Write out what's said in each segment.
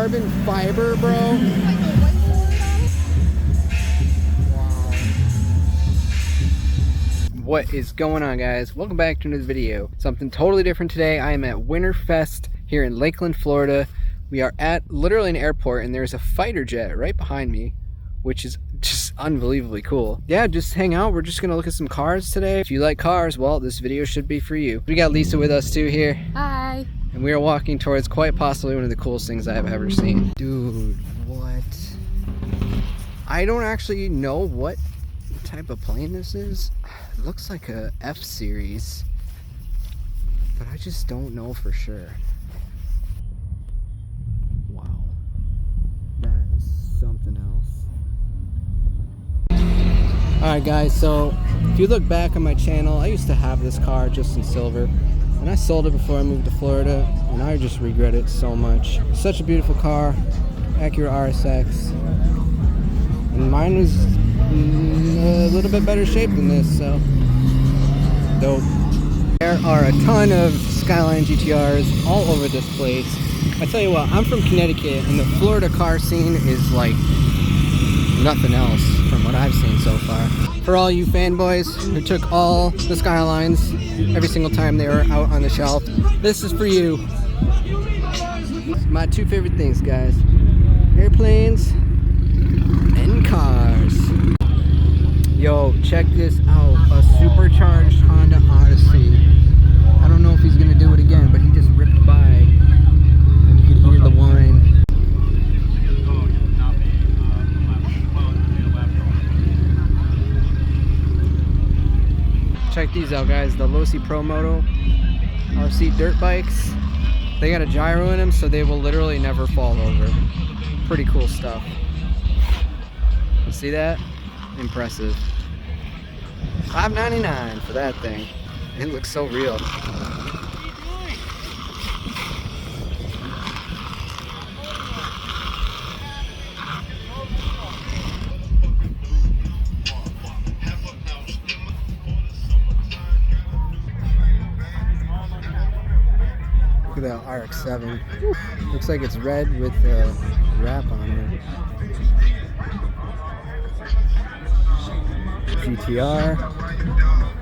carbon fiber, bro. Wow. What is going on, guys? Welcome back to another video. Something totally different today. I am at Winterfest here in Lakeland, Florida. We are at literally an airport, and there's a fighter jet right behind me, which is just unbelievably cool. Yeah, just hang out. We're just gonna look at some cars today. If you like cars, well, this video should be for you. We got Lisa with us too here. Hi. And we are walking towards quite possibly one of the coolest things I have ever seen. Dude, what? I don't actually know what type of plane this is. It looks like a F-series, but I just don't know for sure. Wow. That is something else. Alright guys, so if you look back on my channel, I used to have this car just in silver. And I sold it before I moved to Florida, and I just regret it so much. Such a beautiful car, Acura RSX. And mine was a little bit better shape than this, so dope. There are a ton of Skyline GTRs all over this place. I tell you what, I'm from Connecticut, and the Florida car scene is like nothing else from what I've seen so far. For all you fanboys who took all the Skylines every single time they were out on the shelf, this is for you. My two favorite things, guys: airplanes and cars. Yo, check this out, a supercharged Honda Odyssey. I don't know if he's gonna do it again, but he just ripped by and you can hear the whine. Check these out, guys. The Losi Pro Moto RC dirt bikes. They got a gyro in them, so they will literally never fall over. Pretty cool stuff. You see that? Impressive. $5.99 for that thing. It looks so real. Look at that RX-7. Looks like it's red with a wrap on it. GTR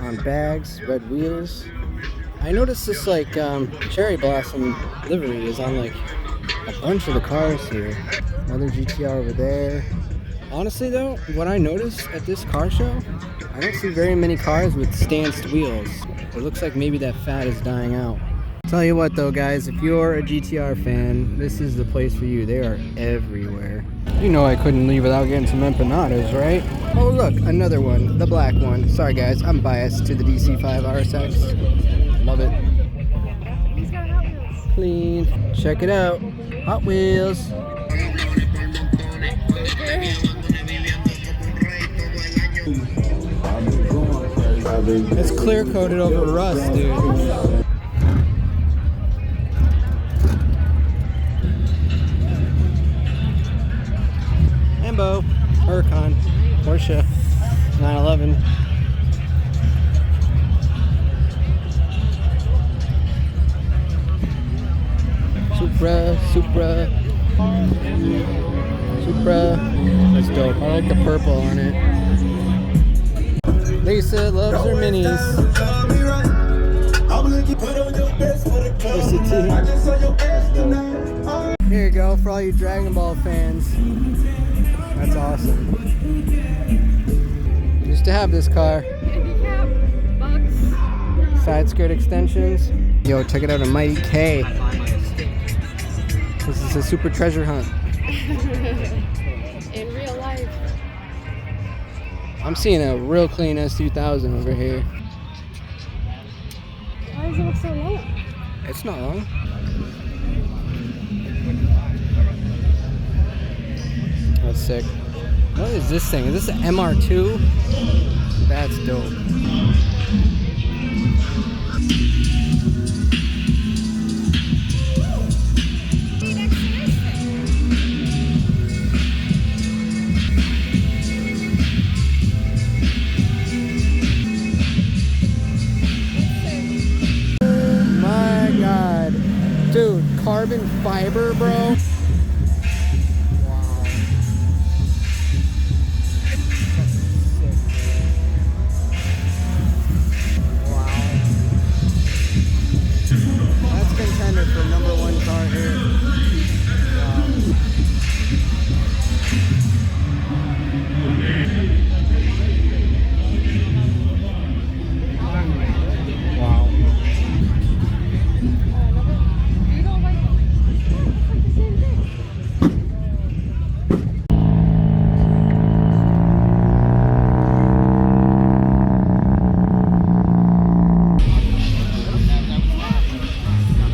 on bags, red wheels. I noticed this like cherry blossom livery is on like a bunch of the cars here. Another GTR over there. Honestly though, what I noticed at this car show, I don't see very many cars with stanced wheels. It looks like maybe that fad is dying out. Tell you what though, guys, if you're a GTR fan, this is the place for you. They are everywhere. You know I couldn't leave without getting some empanadas, right? Oh look, another one, the black one. Sorry guys, I'm biased to the DC5 RSX. Love it. He's got Hot Wheels. Clean. Check it out. Hot Wheels. It's clear coated over rust, dude. Huracan, Porsche 911. Supra. That's dope. I like the purple on it. Lisa loves her minis. Here you go for all you Dragon Ball fans. That's awesome. Used to have this car. Handicap, bucks. Side skirt extensions. Yo, check it out, a Mighty K. This is a super treasure hunt. In real life. I'm seeing a real clean S2000 over here. Why does it look so long? It's not long. That's sick. What is this thing? Is this an MR2? That's dope. Dude, carbon fiber, bro. contender for number one car here. Wow. You don't like it? It's like the same thing.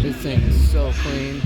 This thing is so clean.